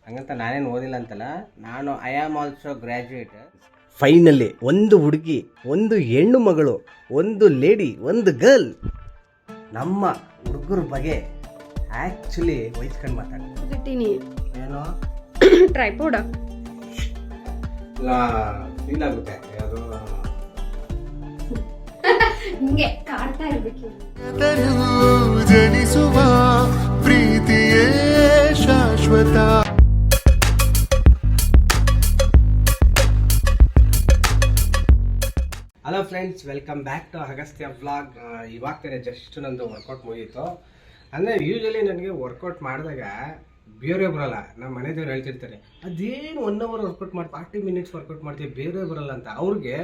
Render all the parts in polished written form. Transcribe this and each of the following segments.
ಹಂಗಂತ ನಾನೇನು ಓದಿಲ್ಲ ಅಂತಲ್ಲ, ನಾನು I am also graduate. Finally ಒಂದು ಹುಡುಗಿ, ಒಂದು ಹೆಣ್ಣು ಮಗಳು, ಒಂದು ಲೇಡಿ, ಒಂದು ಗರ್ಲ್ ನಮ್ಮ ಹುಡುಗರ ಬಗ್ಗೆ ಆ್ಯಕ್ಚುಲಿ ವಹಿಸ್ಕೊಂಡು ಮಾತಾಡ್ತೀನಿ. ಏನೋ ಟ್ರೈಪೋಡ್ ಫೀಲ್ ಆಗುತ್ತೆ, ಯಾವುದು ಹಿಂಗೆ ಕಾಡ್ತಾ ಇರ್ಬೇಕು. ಜನಿಸುವ ಪ್ರೀತಿಯೇ ಶಾಶ್ವತ. Hello friends, welcome back to Agastya vlog. ಇವಾಗ ತಾನೆ ಜಸ್ಟ್ ನಂದು ವರ್ಕೌಟ್ ಮುಗೀತು. ಅಂದರೆ ಯೂಶಲಿ ನನಗೆ ವರ್ಕೌಟ್ ಮಾಡಿದಾಗ ಬೇರೆ ಬರಲ್ಲ. ನಮ್ಮ ಮನೆ ದೇವ್ರು ಹೇಳ್ತಿರ್ತಾರೆ, ಅದೇನು 1 hour ವರ್ಕೌಟ್ ಮಾಡಿ 40 minutes ವರ್ಕೌಟ್ ಮಾಡ್ತೀವಿ, ಬೇರೆ ಬರಲ್ಲ ಅಂತ. ಅವ್ರಿಗೆ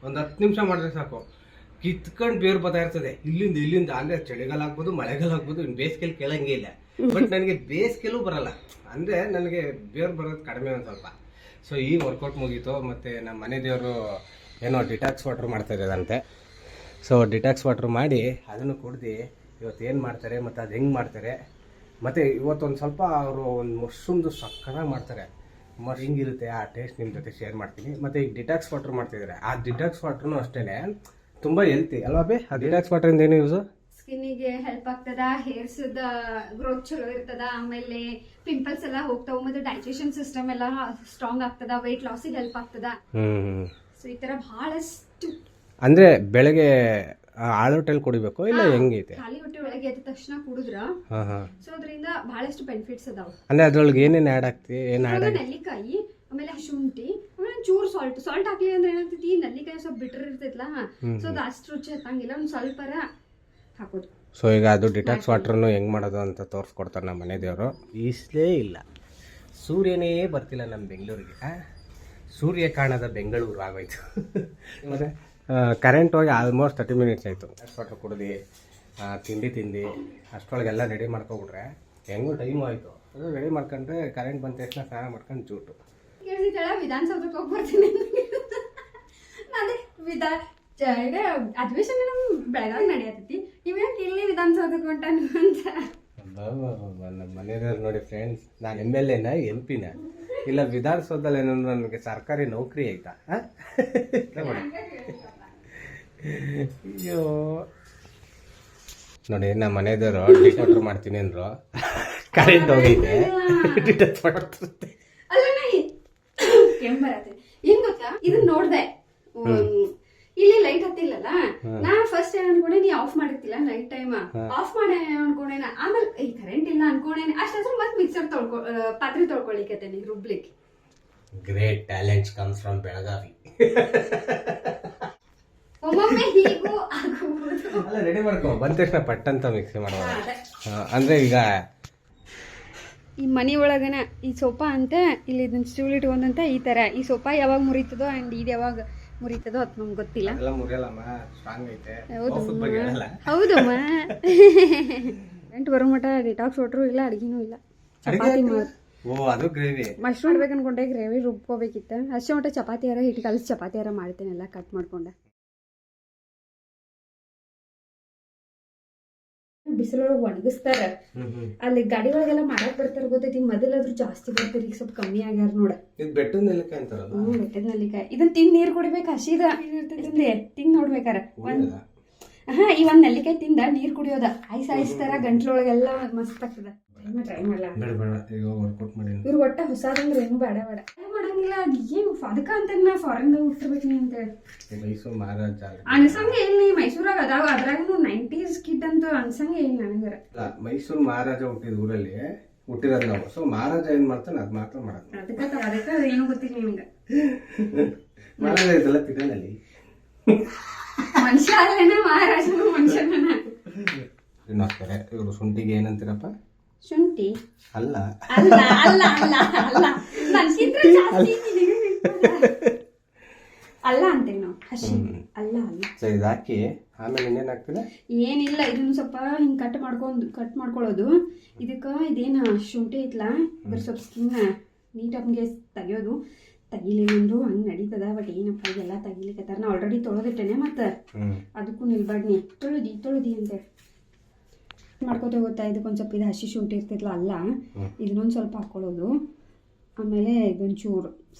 ಒಂದು 10 ನಿಮಿಷ ಮಾಡಿದ್ರೆ ಸಾಕು, ಕಿತ್ಕೊಂಡು ಬೇರು ಬರ್ತಾ ಇರ್ತದೆ ಇಲ್ಲಿಂದ. ಅಂದರೆ ಚಳಿಗಾಲ ಆಗ್ಬೋದು, ಮಳೆಗಾಲ ಆಗ್ಬೋದು, ಇನ್ನು ಬೇಸಿಗೆಲಿ ಕೇಳಂಗೆ ಇಲ್ಲ. ಬಟ್ ನನಗೆ ಬೇಸಿಗೆಲೂ ಬರಲ್ಲ, ಅಂದರೆ ನನಗೆ ಬೇರು ಬರೋದು ಕಡಿಮೆ ಒಂದು ಸ್ವಲ್ಪ. ಸೊ ಈ ವರ್ಕೌಟ್ ಮುಗೀತು. ಮತ್ತು ನಮ್ಮ ಮನೆ ದೇವರು ಏನೋ ಡಿಟಾಕ್ಸ್ ವಾಟ್ರ್ ಮಾಡ್ತಾ ಇರೋದಂತೆ. ಸೊ ಡಿಟಾಕ್ಸ್ ವಾಟ್ರ್ ಮಾಡಿ ಅದನ್ನು ಕುಡ್ದು ಇವತ್ತು ಏನು ಮಾಡ್ತಾರೆ ಮತ್ತು ಅದು ಹೆಂಗೆ ಮಾಡ್ತಾರೆ, ಮತ್ತು ಇವತ್ತೊಂದು ಸ್ವಲ್ಪ ಅವರು ಒಂದು ಮಶ್ರೂಮ್ದು ಸಕ್ಕತ್ತಾಗಿ ಮಾಡ್ತಾರೆ. ಹಿಂಗಿರುತ್ತೆ ಆ ಟೇಸ್ಟ್ ನಿಮ್ಮ ಜೊತೆ ಶೇರ್ ಮಾಡ್ತೀನಿ. ಮತ್ತು ಈಗ ಡಿಟಾಕ್ಸ್ ವಾಟ್ರ್ ಮಾಡ್ತಿದ್ದಾರೆ. ಆ ಡಿಟಾಕ್ಸ್ ವಾಟ್ರೂ ಅಷ್ಟೇ ತುಂಬ ಹೆಲ್ತಿ ಅಲ್ವಾ ಬೇ? ಆ ಡಿಟಾಕ್ಸ್ ವಾಟ್ರಿಂದ ಏನು ಯೂಸು? ಸ್ಕಿನ್ನಿಗೆ ಹೆಲ್ಪ್ ಆಗ್ತದ, ಹೇರ್ಸ್ ಗ್ರೋತ್ ಚಲೋ ಇರ್ತದ, ಆಮೇಲೆ ಪಿಂಪಲ್ಸ್ ಎಲ್ಲ ಹೋಗ್ತಾವ, ಮತ್ತೆ ಡೈಜೆಷನ್ ಸಿಸ್ಟಮ್ ಎಲ್ಲ ಸ್ಟ್ರಾಂಗ್ ಆಗ್ತದ, ವೆಯ್ಟ್ ಲಾಸಿಗೆ ಹೆಲ್ಪ್ ಆಗ್ತದ. ಸೊ ಈ ತರ ಬಹಳಷ್ಟು. ಅಂದ್ರೆ ಬೆಳಗ್ಗೆ ಆಳೋಟೆಲ್ ಕುಡಿಬೇಕು ಇಲ್ಲ ಹೆಂಗೈತೆ? ಖಾಲಿ ಹೊಟ್ಟೆ ಒಳಗೆ ಎದ್ದ ತಕ್ಷಣ ಕುಡಿದ್ರ ಸೊ ಅದರಿಂದ ಬಹಳಷ್ಟು ಬೆನಿಫಿಟ್ಸ್ ಅದಾವ. ಅಂದ್ರೆ ಅದ್ರೊಳಗೆ ಏನೇನು ಆ್ಯಡ್ ಆಗ್ತಿ? ಏನು ಆ್ಯಡ್ ಆಗಿ? ನೆಲ್ಲಿಕಾಯಿ, ಆಮೇಲೆ ಶುಂಠಿ, ಆಮೇಲೆ ಚೂರು ಸಾಲ್ಟ್ ಹಾಕ್ಲಿ ಅಂದ್ರೆ ಏನಾಗ್ತೈತಿ, ಈ ನೆಲ್ಲಿಕಾಯಿ ಸ್ವಲ್ಪ ಬಿಟ್ರ್ ಇರ್ತೈತಲ್ಲ, ಸೊ ಅದು ಅಷ್ಟು ರುಚಿ ಹತ್ತಂಗಿಲ್ಲ, ಒಂದು ಸ್ವಲ್ಪರ ಹಾಕೋದು. ಸೊ ಈಗ ಅದು ಡಿಟಾಕ್ಸ್ ವಾಟ್ರನ್ನು ಹೆಂಗೆ ಮಾಡೋದು ಅಂತ ತೋರಿಸ್ಕೊಡ್ತಾರೆ ನಮ್ಮ ಮನೆ ದೇವರು. ಈಸ್ಲೇ ಇಲ್ಲ, ಸೂರ್ಯನೇ ಬರ್ತಿಲ್ಲ ನಮ್ಮ ಬೆಂಗಳೂರಿಗೆ. ಸೂರ್ಯ ಕಾಣದ ಬೆಂಗಳೂರು ಆಗೋಯ್ತು. ಮತ್ತು ಕರೆಂಟ್ ಹೋಗಿ ಆಲ್ಮೋಸ್ಟ್ 30 minutes ಆಯಿತು. ವಾಟ್ರ್ ಕುಡ್ದು ತಿಂದು ಅಷ್ಟರೊಳಗೆಲ್ಲ ರೆಡಿ ಮಾಡ್ಕೊಬಿಟ್ರೆ ಹೆಂಗೂ ಟೈಮು ಆಯಿತು. ಅದು ರೆಡಿ ಮಾಡ್ಕೊಂಡ್ರೆ ಕರೆಂಟ್ ಬಂದ ತಕ್ಷಣ ಸ್ನಾನ ಮಾಡ್ಕೊಂಡು ಜೂಟು. ವಿಧಾನಸೌಧಕ್ಕೆ ಹೋಗಿ ಬರ್ತೀನಿ. ಅದೇ ಅಧಿವೇಶನ ನಮ್ಮ ಬೆಳಗಾವಿ ನಡೆಯತೈತಿ, ಇವೇನು ಇಲ್ಲಿ ವಿಧಾನಸೌಧಕ್ಕೆ ಹೊಂಟಾನು ಅಂತ. ನಮ್ಮ ಮನೆಯವ್ರು ನೋಡಿ ಫ್ರೆಂಡ್ಸ್, ನಾನು MLA ನ MP ನ ಇಲ್ಲ ವಿಧಾನಸೌಧದಲ್ಲಿ ಏನಂದ್ರೆ ನನಗೆ ಸರ್ಕಾರಿ ನೌಕರಿ ಆಯ್ತಾ? ಅಯ್ಯೋ ನೋಡಿ, ನಮ್ಮ ಮನೆಯವರು ಡಿಟಾಕ್ಸ್ ಮಾಡ್ತೀನಿ ಅಂದ್ರು, ಕರೆಂಟ್ ಹೋಗೈತೆ, ಡಿಟಾಕ್ಸ್ ಮಾಡ್ತಿರುತ್ತೆ. ಅಲ್ಲ ಕೆಂಬರತ್ತೆ ಏನ್ ಗೊತ್ತಾ, ಇದನ್ನ ನೋಡ್ದೆ, ಇಲ್ಲಿ ಲೈಟ್ ಹತ್ತಿಲ್ಲಲ್ಲ, ನಾನ್ ಫಸ್ಟ್ ಏನ್ ಅನ್ಕೊಂಡೆ, ನೀ ಆಫ್ ಮಾಡಿರ್ತಿಲ್ಲ ನೈಟ್ ಟೈಮ್, ಆಫ್ ಮಾಡಿ ಅನ್ಕೊಂಡೇನ, ಆಮೇಲೆ ಈ ಕರೆಂಟ್ ಇಲ್ಲ ಅನ್ಕೊಂಡೇನೆ. ಅಷ್ಟಾದ್ರೂ ಮತ್ತೆ ಮಿಕ್ಸರ್ ಪಾತ್ರೆ ತೊಳ್ಕೊಳಿಕತ್ತೇನೆ ರುಬ್ಲಿಕ್ಕೆ. Great talents comes from Belagavi. ಒಮ್ಮೊಮ್ಮೆ ಹೀಗೂ ಆಗಬಹುದು. ಅಲ್ಲ ರೆಡಿ ಮಾಡ್ಕೊ, ಬಂದ ತಕ್ಷಣ ಪಟ್ಟಂತ ಮಿಕ್ಸಿ ಮಾಡೋದು. ಅಂದ್ರೆ ಈಗ ಈ ಮನಿ ಒಳಗನ ಈ ಸೋಫಾ ಅಂತ ಇಲ್ಲಿ ಇದನ್ನ ಸ್ಟೂಲ್ ಇಟ್ಕೊಂಡಂತ ಈ ತರ, ಈ ಸೋಫಾ ಯಾವಾಗ ಮುರಿತದೋ ಅಂಡ್ ಇದು ಯಾವಾಗ ಮುರಿತದೋ ಅದು ನಮ್ಗೆ ಗೊತ್ತಿಲ್ಲ. ಹೌದಮ್ಮ. ಕರೆಂಟ್ ಬರೋ ಮಟ ಡಿಟಾಕ್ಸ್ ವಾಟ್ರು ಇಲ್ಲ, ಅಡಿಗೆನೂ ಇಲ್ಲ, ಚಪಾತಿ ಮಶ್ರೂಮ್ ಬೇಕು ಅನ್ಕೊಂಡೆ, ಗ್ರೇವಿ ರುಬ್ಕೋಬೇಕಿತ್ತು. ಅಷ್ಟೇ ಮಟ್ಟ ಚಪಾತಿ ಯಾರ ಹಿಟ್ಟು ಕಲಸಿ ಚಪಾತಿ ಯಾರ ಮಾಡ್ತೇನೆಲ್ಲ ಕಟ್ ಮಾಡ್ಕೊಂಡೆ. ಬಿಸಿಲೊಳಗೆ ಒಣಗಿಸ್ತಾರ, ಅಲ್ಲಿ ಗಾಡಿ ಒಳಗೆಲ್ಲ ಮಾಡಕ್ ಬರ್ತಾರ ಗೊತ್ತೈತಿ. ಮೊದಲಾದ್ರೂ ಜಾಸ್ತಿ ಬರ್ತಾರೆ, ಈಗ ಸ್ವಲ್ಪ ಕಮ್ಮಿ ಆಗ್ಯಾರ ನೋಡ. ಬೆಟ್ಟದ ನೆಲ್ಲಿಕಾಯಿ ಅಂತಾರಲ್ಲ. ಬೆಟ್ಟದ ನೆಲ್ಲಿಕಾಯಿ ಇದನ್ನ ತಿಂದ್ ನೀರ್ ಕುಡಿಬೇಕು, ಹಸಿದ ತಿಂದ್ ನೋಡ್ಬೇಕಾರ. ಈ ಒಂದ್ ನೆಲ್ಲಿಕಾಯಿ ತಿಂದ ನೀರ್ ಕುಡಿಯೋದ, ಐಸ್ ತರ ಗಂಟ್ಲೊಳಗೆಲ್ಲ ಮಸ್ತ್ ಆಗ್ತದ. ಟ್ರೈ ಮಾಡಲ್ಲ ಇವ್ರು ಒಟ್ಟ ಹೊಸಾದಂದ್ರೆ ಏನು ಬೇಡ ಮಾಡಂಗಿಲ್ಲ. ಅದ್ ಏನು ಅದಕ್ಕ ಅಂತ ನಾ ಫಾರಿನ್ ಹುಟ್ಟಿರ್ಬೇಕಿ ಅಂತ ಮೈಸೂರು ಮಹಾರಾಜ ಅನ್ಸಂಗೆ ಇಲ್ಲಿ ಮೈಸೂರಾಗ ಅದಾವ, ಅದ್ರಾಗ 90s ಕಿಡ್ ಅಂತ ಅನ್ಸಂಗೆ ಇಲ್ಲ ನನಗರ. ಮೈಸೂರು ಮಹಾರಾಜ ಹುಟ್ಟಿದ ಊರಲ್ಲಿ ಹುಟ್ಟಿರೋದು ನಾವು. ಸೊ ಮಹಾರಾಜ ಏನ್ ಮಾಡ್ತಾನೆ ಅದ್ ಮಾತ್ರ ಮಾಡೋದು. ಅದಕ್ಕ ಏನು ಗೊತ್ತಿಲ್ಲ ನಿಮ್ಗೆ. ಮಹಾರಾಜ ಇದೆಲ್ಲ ತಿನ್ನಲಿ, ಮನುಷ್ಯ ಅಲ್ಲೇನ ಮಹಾರಾಜನು ಮನುಷ್ಯನ. ಇನ್ನೊಂದ್ಕಡೆ ಇವರು ಶುಂಠಿಗೆ ಏನಂತೀರಪ್ಪ? ಶುಂಠಿ ಅಲ್ಲ ಅಲ್ಲ ಅಲ್ಲ ಅಲ್ಲ ಅಲ್ಲ ನನ್ಗಿಂತ ಜಾಸ್ತಿ ಅಲ್ಲ ಅಂತೇವೆ ನಾವು. ಹಸಿ ಅಲ್ಲ ಅಲ್ಲ. ಸೊ ಇದು ಹಾಕಿ ಆಮೇಲೆ ಇನ್ನೇನು ಹಾಕ್ತಿಲ್ಲ, ಏನಿಲ್ಲ, ಇದನ್ನ ಸ್ವಲ್ಪ ಹಿಂಗ್ ಕಟ್ ಮಾಡ್ಕೊಳ್ಳೋದು. ಇದಕ್ಕ ಇದೇನ ಶುಂಠಿ ಐತ್ಲಾ, ಇದ್ರ ಸ್ವಲ್ಪ ಸ್ಕಿನ್ ನೀಟಾಗಿ ತೆಗಿಯೋದು. ತೆಗಿಲಿಲ್ಲಂದ್ರು ಹಂಗೆ ನಡೀತದ, ಬಟ್ ಏನಪ್ಪ ಇದೆಲ್ಲ ತೆಗಿಲಿಕ್ಕತ್ತಾರ. ನಾ ಆಲ್ರೆಡಿ ತೊಳೆದಿಟ್ಟೇನೆ, ಮತ್ತೆ ಅದಕ್ಕೂ ನಿಲ್ಬಾಡ್ನಿ ತೊಳೆದಿ ಅಂತ ಮಾಡ್ಕೋತ ಗೊತ್ತಾ. ಇದಕ್ಕೊಂದು ಸ್ವಲ್ಪ ಇದು ಹಸಿ ಶುಂಠಿ ಇರ್ತೈತಲ್ಲ, ಅಲ್ಲ ಇದನ್ನೊಂದು ಸ್ವಲ್ಪ ಹಾಕೊಳ್ಳೋದು. ಆಮೇಲೆ ಇದೊಂಚೂರು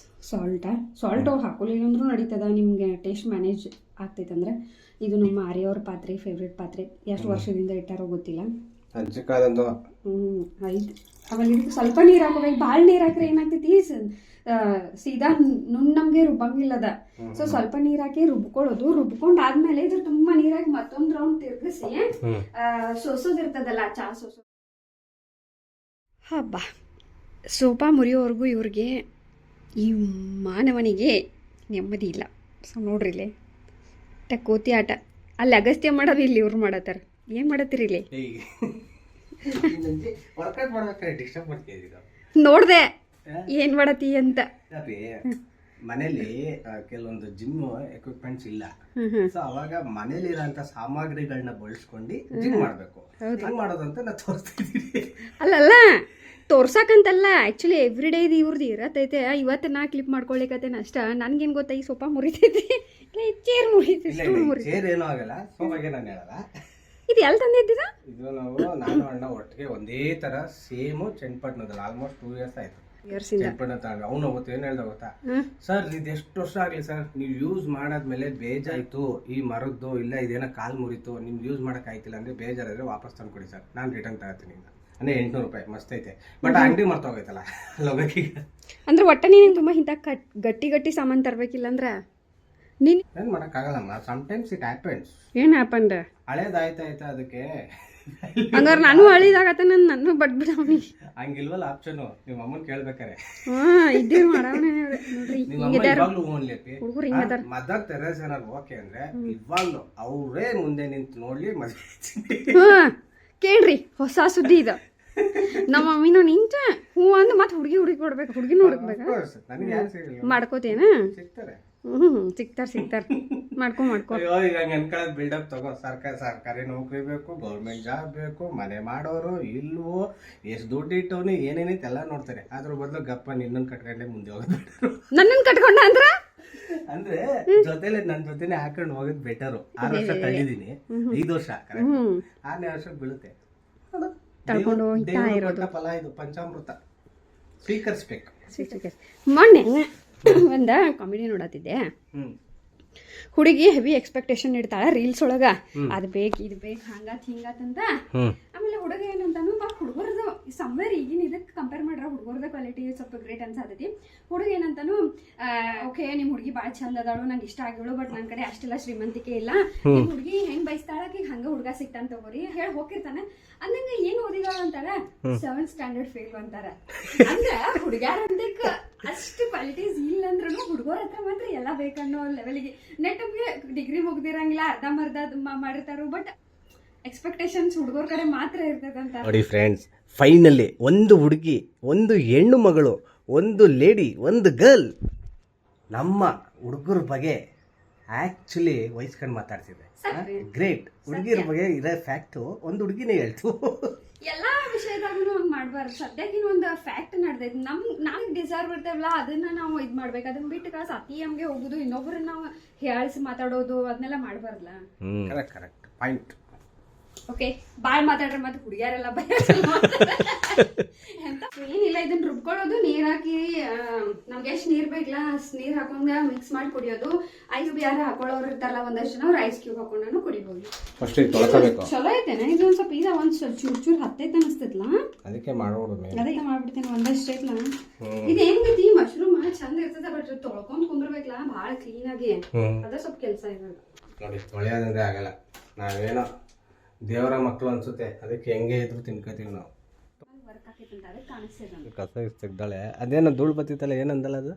ಸಾಲ್ಟು ಹಾಕೊಳ್ಳಿಲ್ಲ ಅಂದ್ರೂ ನಡೀತದ, ನಿಮಗೆ ಟೇಸ್ಟ್ ಮ್ಯಾನೇಜ್ ಆಗ್ತೈತೆ ಅಂದರೆ. ಇದು ನಮ್ಮ ಆರ್ಯವ್ರ ಪಾತ್ರೆ, ಫೇವ್ರೆಟ್ ಪಾತ್ರೆ, ಎಷ್ಟು ವರ್ಷದಿಂದ ಇಟ್ಟಾರೋ ಗೊತ್ತಿಲ್ಲ. ಅಜ್ಜಿಕಾದಂದು ಐದು. ಆಮೇಲೆ ಇದಕ್ಕೆ ಸ್ವಲ್ಪ ನೀರು ಹಾಕೋಬೇಕು, ಭಾಳ ನೀರು ಹಾಕ್ರೆ ಏನಾಗ್ತೈತಿ ಸೀದಾ ನಮಗೆ ರುಬ್ಬಂಗಿಲ್ಲದ. ಸೊ ಸ್ವಲ್ಪ ನೀರ್ ಹಾಕಿ ರುಬ್ಕೊಳ್ಳೋದು, ರುಬ್ಕೊಂಡಾದ್ಮೇಲೆ ಇದ್ರ ತುಂಬಾ ನೀರಾಗಿ ಮತ್ತೊಂದ್ ರೌಂಡ್ ತಿರ್ಗಿಸಿ ಸೋಸೋದಿರ್ತದಲ್ಲ, ಚಾ ಸೋಸೋ. ಹಬ್ಬ ಸೋಪಾ ಮುರಿಯೋವರೆಗೂ ಇವ್ರಿಗೆ, ಈ ಮಾನವನಿಗೆ ನೆಮ್ಮದಿ ಇಲ್ಲ. ಸೊ ನೋಡ್ರಿ ಇಲ್ಲಿ ಕೋತಿ ಆಟ, ಅಲ್ಲಿ ಅಗಸ್ತ್ಯ ಮಾಡೋದು ಇಲ್ಲಿ ಇವ್ರು ಮಾಡತ್ತಾರ. ಏನ್ ಮಾಡತ್ತೀರಿ ಇಲ್ಲಿ? ನೋಡ್ದೆ ಏನ್ ಮಾಡತಿ ಅಂತ. ಮನೇಲಿ ಕೆಲವೊಂದು ಜಿಮ್ ಎಕ್ವಿಪ್ಮೆಂಟ್ಸ್ ಇಲ್ಲ, ಸೊ ಅವಾಗ ಮನೇಲಿ ಇರೋಂತ ಸಾಮಗ್ರಿಗಳನ್ನ ಬಳಸ್ಕೊಂಡು ಜಿಮ್ ಮಾಡ್ಬೇಕು. ಹೆಂಗ್ ಮಾಡೋದಂತ ನಾ ತೋರಿಸ್ತಿದ್ದೀನಿ. ಅಲ್ಲಲ್ಲ ತೋರ್ಸಾಕಂತಲ್ಲ, ಆಕ್ಚುಲಿ ಎವ್ರಿ ಡೇ ಇದು ಇವ್ರದ್ದು ಇರತ್ತೈತೆ. ಇವತ್ತು ನಾ ಕ್ಲಿಪ್ ಮಾಡ್ಕೊಳಿಕತ್ತೇನೆ ಅಷ್ಟ. ನನ್ಗೇನ್ ಗೊತ್ತಾ, ಈ ಸೋಫಾ ಮುರಿತೈತಿ, ಚೇರ್ ಮುರಿತೈತಿ. ಚೇರ್ ಏನೂ ಆಗಲ್ಲ, ಸೋಫಾಗೆ ನಾನು ಹೇಳಲ್ಲ. ಇದು ಎಲ್ಲಿ ತಂದಿದ್ದ? ಇದು ನಾನು ಅಣ್ಣ ಒಟ್ಟಿಗೆ ಒಂದೇ ತರ ಸೇಮ್ ಚನ್ನಪಟ್ಟಣದಲ್ಲಿ ಆಲ್ಮೋಸ್ಟ್ 2 years ಆಯ್ತು. ಚನ್ನಪಟ್ಟಣ ತಗೊಂಡು ಅವ್ನು ಅವತ್ತು ಏನ್ ಹೇಳ್ದ ಗೊತ್ತಾ, ಸರ್ ಇದು ಎಷ್ಟು ವರ್ಷ ಆಗ್ಲಿ ಸರ್, ನೀವು ಯೂಸ್ ಮಾಡಾದ್ಮೇಲೆ ಬೇಜಾಯ್ತು ಈ ಮರದ್ದು, ಇಲ್ಲ ಇದೇನೋ ಕಾಲ್ ಮುರಿತು, ನಿಮ್ಗೆ ಯೂಸ್ ಮಾಡಕ್ ಆಯ್ತಿಲ್ಲ ಅಂದ್ರೆ ಬೇಜಾರಾದ್ರೆ ವಾಪಸ್ ತಂದ್ಕೊಡಿ ಸರ್, ನಾನು ರಿಟರ್ನ್ ತಗೋತೀನಿ ಅಂದ್ರೆ 800 ರೂಪಾಯಿ. ಮಸ್ತ್ ಐತೆ, ಬಟ್ ಅಂಗಡಿ ಮರ್ತೋಗೈತಲ್ಲ ಲೋಗಕ್ಕೀಗ. ಅಂದ್ರೆ ಒಟ್ಟ ನೀನು ತುಂಬಾ ಇಂಥ ಗಟ್ಟಿ ಸಾಮಾನು ತರ್ಬೇಕಿಲ್ಲ ಅಂದ್ರ ನೀನ್ ಏನ್ ಮಾಡಕ್ ಆಗಲ್ಲಮ್ಮ. Sometimes it happens. ಏನ್ ಹ್ಯಾಪನ್ಡ್? ಹಳೇದಾಯ್ತಾಯ್ತಾ ಅದಕ್ಕೆ. ಹಂಗಾರ ನಾನು ಹಳಿದಾಗತ್ತ ನನ್ನ ಬಡ್ಬಿಡವನಿ. ಹಂಗಿಲ್ವಲ್ಲ ಆಪ್ಷನ್, ನಿಮ್ಮ ಅಮ್ಮನ್ ಕೇಳ್ಬೇಕಾರೆ. ಇದ್ದೇ ಮಾಡವನೇ ನೋಡ್ರಿ. ಮದರ್ ತೆರೇಸಾ ಓಕೆ ಅಂದ್ರೆ ಇವಾಗ್ಲು ಅವ್ರೇ ಮುಂದೆ ನಿಂತು ನೋಡ್ಲಿ ಮದ್ವೆ. ಕೇಳ್ರಿ, ಹೊಸ ಸುದ್ದಿ ಇದು. ನಮ್ಮ ಮಮ್ಮಿನೂ ನಿಂತ ಹೂ ಅಂದ್ ಮತ್ತೆ ಹುಡುಗಿ ಕೊಡ್ಬೇಕು, ಹುಡುಗಿನ ಹುಡುಕ್ಬೇಕ. ಮಾಡ್ಕೋತೇನ? ಸಿಗ್ತಾರೆ, ಸಿಗ್ತಾರ ಮಾಡ್ಕೊ. ಈಗ ಅನ್ಕೊಳ್ಳೋದು ಬಿಲ್ಡಪ್ ತಗೋ. ಸರ್ಕಾರಿ ನೌಕರಿ ಬೇಕು, ಗೌರ್ಮೆಂಟ್ ಜಾಬ್ ಬೇಕು, ಮನೆ ಮಾಡೋರು ಇಲ್ವೋ, ಎಷ್ಟು ದುಡ್ಡು ಇಟ್ಟವನು ಏನೇನೈತೆ ಎಲ್ಲ ನೋಡ್ತಾರೆ. ಅದ್ರ ಬದಲು ಗಪ್ಪ ನಿನ್ನನ್ ಕಟ್ಕೊಂಡೆ ಮುಂದೆ ಹೋಗೋದು. ನನ್ನನ್ ಕಟ್ಕೊಂಡ ಅಂದ್ರೆ ಜೊತೆಲೆ ನನ್ ಜೊತೆನೆ ಹಾಕೊಂಡು ಹೋಗೋದು ಬೆಟರು. 6 ವರ್ಷ ತಳ್ಳಿದೀನಿ, 5 ವರ್ಷ ಕರೆಕ್ಟ್, 6ನೇ ವರ್ಷಕ್ಕೆ ಬೀಳುತ್ತೆ. ಫಲ ಇದು ಪಂಚಾಮೃತ, ಸ್ವೀಕರಿಸ್ಬೇಕು. ಮೊನ್ನೆ ಒಂದ ಕಾಮಿಡಿ ನೋಡತ್ತಿದ್ದೆ. ಹುಡುಗಿ ಹೆವಿ ಎಕ್ಸ್ಪೆಕ್ಟೇಷನ್ ಇಡ್ತಾಳ ರೀಲ್ಸ್ ಒಳಗ, ಅದ್ ಬೇಕು ಇದು ಬೇಕು ಹಂಗಾತ್ ಹಿಂಗಾತಂತ. ಆಮೇಲೆ ಹುಡುಗ ಏನಂತಾನು, ಹುಡುಗರದು ಸಮ್ವೇರ್ ಈಗಿನ ಇದಕ್ಕೆ ಕಂಪೇರ್ ಮಾಡ್ರ ಹುಡುಗರದ ಕ್ವಾಲಿಟಿ ಸ್ವಲ್ಪ ಗ್ರೇಟ್ ಅನ್ಸಾತೈತಿ. ಹುಡುಗ ಏನಂತಾನು, ಓಕೆ ನಿಮ್ ಹುಡುಗಿ ಬಾಳ ಚಂದ ಅದಾಳು, ನಂಗೆ ಇಷ್ಟ ಆಗಿಳು, ಬಟ್ ನನ್ ಕಡೆ ಅಷ್ಟೆಲ್ಲ ಶ್ರೀಮಂತಿಕೆ ಇಲ್ಲ, ನಿಮ್ ಹುಡುಗಿ ಹೆಂಗ್ ಬಯಸ್ತಾಳಕ್ಕೆ ಹಂಗ ಹುಡುಗ ಸಿಗ್ತಾನ ತಗೋರಿ ಹೇಳಿ ಹೋಗಿರ್ತಾನೆ. ಅಂದಂಗ ಏನ್ ಓದಿದಾಳ ಅಂತಾರ, 7th ಸ್ಟ್ಯಾಂಡರ್ಡ್ ಫೇಲ್ ಅಂತಾರ. ಅಂದ್ರ ಹುಡುಗ್ಯಾರಂದಕ್ ಅಷ್ಟು ಕ್ವಾಲಿಟೀಸ್ ಇಲ್ಲ ಅಂದ್ರೂ ಹುಡುಗರ ಹತ್ರ ಮಾತ್ರ ಎಲ್ಲ ಬೇಕನ್ನೋ ಲೆವೆಲ್ಗೆ. ನೆಟ್ಗೆ ಡಿಗ್ರಿ ಮುಗ್ದಿರಂಗಿಲ್ಲ, ಅರ್ಧಂಬರ್ಧ ಮಾಡಿರ್ತಾರು, ಬಟ್ ಎಕ್ಸ್ಪೆಕ್ಟೇಷನ್ಸ್ ಹುಡುಗರ ಕಡೆ ಮಾತ್ರ ಇರ್ತದಂತ. ನೋಡಿ ಫ್ರೆಂಡ್ಸ್, ಫೈನಲಿ ಒಂದು ಹುಡುಗಿ, ಒಂದು ಹೆಣ್ಣು ಮಗಳು, ಒಂದು ಲೇಡಿ, ಒಂದು ಗರ್ಲ್ ನಮ್ಮ ಹುಡುಗರ ಬಗ್ಗೆ ಆಕ್ಚುಲಿ ವಹಿಸ್ಕೊಂಡು ಮಾತಾಡ್ತಿದೆ. ಗ್ರೇಟ್. ಹುಡುಗಿರ ಬಗ್ಗೆ ಇರೋ ಫ್ಯಾಕ್ಟು ಒಂದು ಹುಡುಗಿನೇ ಹೇಳ್ತು. ಎಲ್ಲಾ ವಿಷಯದಾಗೂ ಹಂಗ್ ಮಾಡ್ಬಾರ್ದು. ಸದ್ಯಕ್ಕಿನ ಒಂದು ಫ್ಯಾಕ್ಟ್ ನಡೆದೈತಿ, ನಮ್ಗೆ ಡಿಸರ್ವ್ ಇರ್ತೇವಲ್ಲ ಅದನ್ನ ನಾವು ಇದ್ ಮಾಡ್ಬೇಕು. ಅದನ್ನ ಬಿಟ್ಟು ಕಾಸು ಅತಿ ಹಂಗೆ ಹೋಗುದು, ಇನ್ನೊಬ್ಬರನ್ನ ನಾವು ಹೇಳಿಸಿ ಮಾತಾಡೋದು ಅದನ್ನೆಲ್ಲ ಮಾಡ್ಬಾರ್ದಲ್ಲ. Correct point. ಓಕೆ, ಬಾಳ್ ಮಾತಾಡ್ರೆ ಮತ್ತೆ ಹುಡುಗಿಯರೆಲ್ಲ ಭಯ. ಏನಿಲ್ಲ, ಇದನ್ನ ರುಬ್ಕೊಳ್ಳೋದು, ನೀರ್ ಹಾಕಿ ನಮ್ಗೆ ಎಷ್ಟ್ ನೀರ್ ಬೇಕಲ್ಲ ನೀರ್ ಹಾಕೊಂಡ ಮಿಕ್ಸ್ ಮಾಡಿ ಕುಡಿಯೋದು. ಐಸ್ ಯಾರು ಹಾಕೊಳ್ಳೋರು ಇರ್ತಾರಲ್ಲ ಒಂದಷ್ಟು ಜನ, ಅವ್ರು ಐಸ್ ಕ್ಯೂಬ್ ಹಾಕೊಂಡು ಕುಡಿಬಹುದು. ಚಲೋ ಐತೇನೆ ಇದು. ಒಂದ್ ಸ್ವಲ್ಪ ಈಗ ಒಂದ್ ಚೂರ್ ಹತ್ತೈತೆ ಅನಿಸ್ತೈತ್ಲಾ, ಅದಕ್ಕೆ ಮಾಡ್ಬಿಡ್ತೇನೆ. ಒಂದಷ್ಟು ಐತ್ಲಾ ಇದು. ಹೆಂಗೈತಿ ಮಶ್ರೂಮ್ ಚಂದ ಇರ್ತದ, ಬಟ್ ತೊಳ್ಕೊಂಡ್ ಕುಂದಿರ್ಬೇಕಲ್ಲ ಭಾಳ ಕ್ಲೀನ್ ಆಗಿ, ಅದ ಸ್ವಲ್ಪ ಕೆಲ್ಸ ಇದೆ ನೋಡಿ. ತೊಳೆಯೋದಂದ್ರೆ ಆಗಲ್ಲ, ನಾವೇನೋ ದೇವರ ಮಕ್ಕಳು ಅನ್ಸುತ್ತೆ, ಅದಕ್ಕೆ ಹೆಂಗೆ ಇದ್ರು ತಿನ್ಕೋತೀವಿ ನಾವು. ಕಸ ತೆಗ್ದಾಳೆ, ಅದೇನೋ ಧೂಳು ಬತ್ತಿತ್ತಲ್ಲ, ಏನಂದಲ್ಲ ಅದು?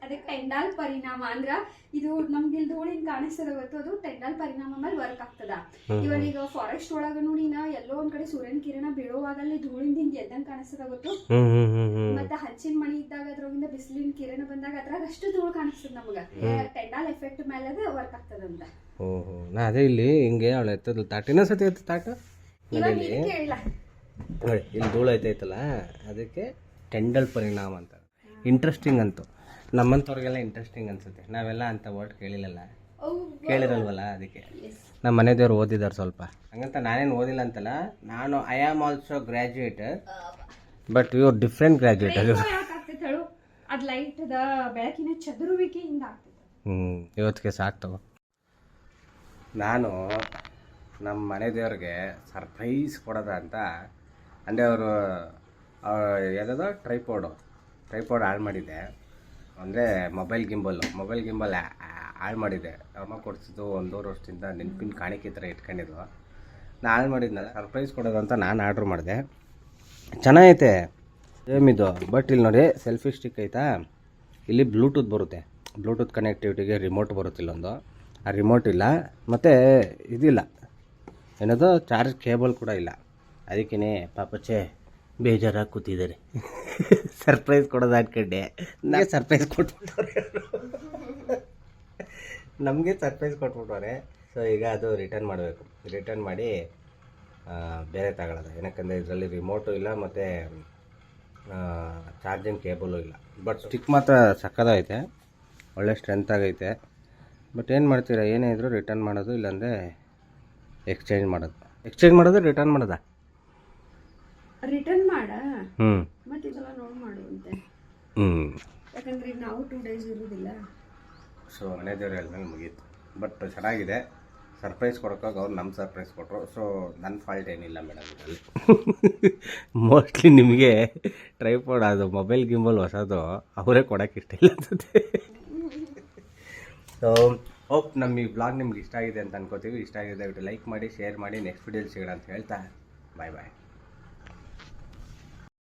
ಅದಕ್ಕೆ ಟೆಂಡಾಲ್ ಪರಿಣಾಮ ಅಂದ್ರ ಇದು ನಮ್ಗೆ ಇಲ್ಲಿ ಧೂಳಿನ ಕಾಣಿಸ್ತದ ಗೊತ್ತು, ಅದು ಟೆಂಡಾಲ್ ಪರಿಣಾಮ ಮೇಲೆ ವರ್ಕ್ ಆಗ್ತದ. ಇವಾಗ ಈಗ ಫಾರೆಸ್ಟ್ ಒಳಗ ನೋಡಿ ನಾ ಎಲ್ಲೋ ಒಂದ್ ಕಡೆ ಸೂರ್ಯನ ಕಿರಣ ಬೀಳೋವಾಗಲ್ಲಿ ಧೂಳಿಂದ ಹಿಂಗ್ ಎದ್ದಂಗ್ ಕಾಣಿಸ್ತದ ಗೊತ್ತು. ಮತ್ತೆ ಹಚ್ಚಿನ ಮಣಿ ಇದ್ದಾಗ ಅದ್ರೊಳಗಿಂದ ಬಿಸಿಲಿನ ಕಿರಣ ಬಂದಾಗ ಅದ್ರಾಗ ಅಷ್ಟು ಧೂಳು ಕಾಣಿಸ್ತದ ನಮಗ. ಟೆಂಡಾಲ್ ಎಫೆಕ್ಟ್ ಮೇಲೆ ವರ್ಕ್ ಆಗ್ತದಂತ. ಓಹೋ, ನಾ ಅದೇ ಇಲ್ಲಿ ಹಿಂಗೆ ಅವಳು ಎತ್ತದ ತಾಟಿನ ಸತಿ ಎತ್ತ ತಾಟ ನೋಡಿ, ಇಲ್ಲಿ ಧೂಳು ಐತೈತಲ್ಲ ಅದಕ್ಕೆ ಟೆಂಡಲ್ ಪರಿಣಾಮ ಅಂತ. ಇಂಟ್ರೆಸ್ಟಿಂಗ್ ಅಂತು, ನಮ್ಮಂಥವ್ರಿಗೆಲ್ಲ ಇಂಟ್ರೆಸ್ಟಿಂಗ್ ಅನ್ಸುತ್ತೆ. ನಾವೆಲ್ಲ ಅಂತ ವರ್ಡ್ ಕೇಳಿರಲ್ವಲ್ಲ, ಅದಕ್ಕೆ ನಮ್ಮ ಮನೆ ದೇವ್ರು ಓದಿದಾರೆ ಸ್ವಲ್ಪ. ಹಂಗಂತ ನಾನೇನು ಓದಿಲ್ಲ ಅಂತಲ್ಲ, ನಾನು I am also graduated, but ಇವ್ರು ಡಿಫ್ರೆಂಟ್ ಗ್ರ್ಯಾಜುಯೇಟೆಡ್. ಅದು ಲೈಟದ ಬೆಳಕಿನ ಚದುರುವಿಕೆಯಿಂದ ಆಗ್ತದೆ. ಇವತ್ತಿಗೆ ಸಾಕು. ನಾನು ನಮ್ಮ ಮನೆ ದೇವ್ರಿಗೆ ಸರ್ಪ್ರೈಸ್ ಕೊಡೋದ ಅಂತ ಅಂದರೆ ಅವರು ಯಾವುದೋ ಟ್ರೈಪೋಡ್ ಹಾಳು ಮಾಡಿದ್ದೆ. ಅಂದರೆ ಮೊಬೈಲ್ ಗಿಂಬಲ್ ಹಾಳು ಮಾಡಿದ್ದೆ. ಅಮ್ಮ ಕೊಡಿಸಿದ್ದು 1.5 ವರ್ಷದಿಂದ ನೆನಪಿನ ಕಾಣಿಕೆ ಥರ ಇಟ್ಕೊಂಡಿದ್ದು. ನಾನು ಹಾಳು ಮಾಡಿದ್ನಲ್ಲ, ಸರ್ಪ್ರೈಸ್ ಕೊಡೋದಂತ ನಾನು ಆರ್ಡ್ರ್ ಮಾಡಿದೆ. ಚೆನ್ನಾಗೈತೆ ಸೇಮ್ ಇದು. ಬಟ್ ಇಲ್ಲಿ ನೋಡಿ ಸೆಲ್ಫಿ ಸ್ಟಿಕ್ ಐತಾ, ಇಲ್ಲಿ ಬ್ಲೂಟೂತ್ ಬರುತ್ತೆ. ಬ್ಲೂಟೂತ್ ಕನೆಕ್ಟಿವಿಟಿಗೆ ರಿಮೋಟ್ ಬರುತ್ತೆ ಇಲ್ಲೊಂದು. ಆ ರಿಮೋಟ್ ಇಲ್ಲ, ಮತ್ತು ಇದಿಲ್ಲ ಏನದು ಚಾರ್ಜ್ ಕೇಬಲ್ ಕೂಡ ಇಲ್ಲ. ಅದಕ್ಕೇ ಪಾಪಚ್ಚೆ ಬೇಜಾರಾಗಿ ಕೂತಿದ್ದಾರೆ. ಸರ್ಪ್ರೈಸ್ ಕೊಡೋದು ಅನ್ಕೊಂಡೆ, ನನಗೆ ಸರ್ಪ್ರೈಸ್ ಕೊಟ್ಬಿಟ್ಟವ್ರೆ. ಸೊ ಈಗ ಅದು ರಿಟರ್ನ್ ಮಾಡಬೇಕು. ರಿಟರ್ನ್ ಮಾಡಿ ಬೇರೆ ತಗೊಳ್ಳೋದು. ಏನಕ್ಕಂದರೆ ಇದರಲ್ಲಿ ರಿಮೋಟು ಇಲ್ಲ ಮತ್ತು ಚಾರ್ಜಿಂಗ್ ಕೇಬಲು ಇಲ್ಲ. ಬಟ್ ಸ್ಟಿಕ್ ಮಾತ್ರ ಸಕ್ಕದಾಗೈತೆ, ಒಳ್ಳೆ ಸ್ಟ್ರೆಂತ್ ಆಗೈತೆ. ಬಟ್ ಏನು ಮಾಡ್ತೀರಾ, ಏನೇ ಇದ್ದರೂ ರಿಟರ್ನ್ ಮಾಡೋದು, ಇಲ್ಲಾಂದರೆ ಎಕ್ಸ್ಚೇಂಜ್ ಮಾಡೋದು ರಿಟರ್ನ್ ಮಾಡೋದಾ? ರಿಟರ್ನ್ ಮಾಡ ಮತ್ತೆ ಇದೆಲ್ಲ ನೋಡಿ ಮಾಡುವಂತೆ. ಯಾಕಂದ್ರೆ ಈಗ ನಾವು 2 days ಇರೋದಿಲ್ಲ. ಸೊ ಮನೆ ದೇವ್ರು ಹೇಳಿದ್ಮೇಲೆ ಮುಗೀತು. ಬಟ್ ಚೆನ್ನಾಗಿದೆ. ಸರ್ಪ್ರೈಸ್ ಕೊಡೋಕ್ಕಾಗ ಅವ್ರು ನಮ್ಮ ಸರ್ಪ್ರೈಸ್ ಕೊಟ್ಟರು. ಸೊ ನನ್ನ ಫಾಲ್ಟ್ ಏನಿಲ್ಲ ಮೇಡಮ್ ಇದರಲ್ಲಿ. ಮೋಸ್ಟ್ಲಿ ನಿಮಗೆ ಟ್ರೈಪೋಡ್ ಅದು ಮೊಬೈಲ್ ಗಿಂಬಲ್ ಹೊಸದು ಅವರೇ ಕೊಡೋಕ್ಕೆ ಇಷ್ಟ ಇಲ್ಲ ಅನ್ಸುತ್ತೆ. ಸೊ ಹೋಪ್ ನಮ್ಮ ಈ ಬ್ಲಾಗ್ ನಿಮ್ಗೆ ಇಷ್ಟ ಆಗಿದೆ ಅಂತ ಅನ್ಕೋತೀವಿ. ಇಷ್ಟ ಆಗಿದೆ ದಯವಿಟ್ಟು ಲೈಕ್ ಮಾಡಿ, ಶೇರ್ ಮಾಡಿ. ನೆಕ್ಸ್ಟ್ ವಿಡಿಯೋಲಿ ಸಿಗೋಣ ಅಂತ ಹೇಳ್ತಾ ಬಾಯ್.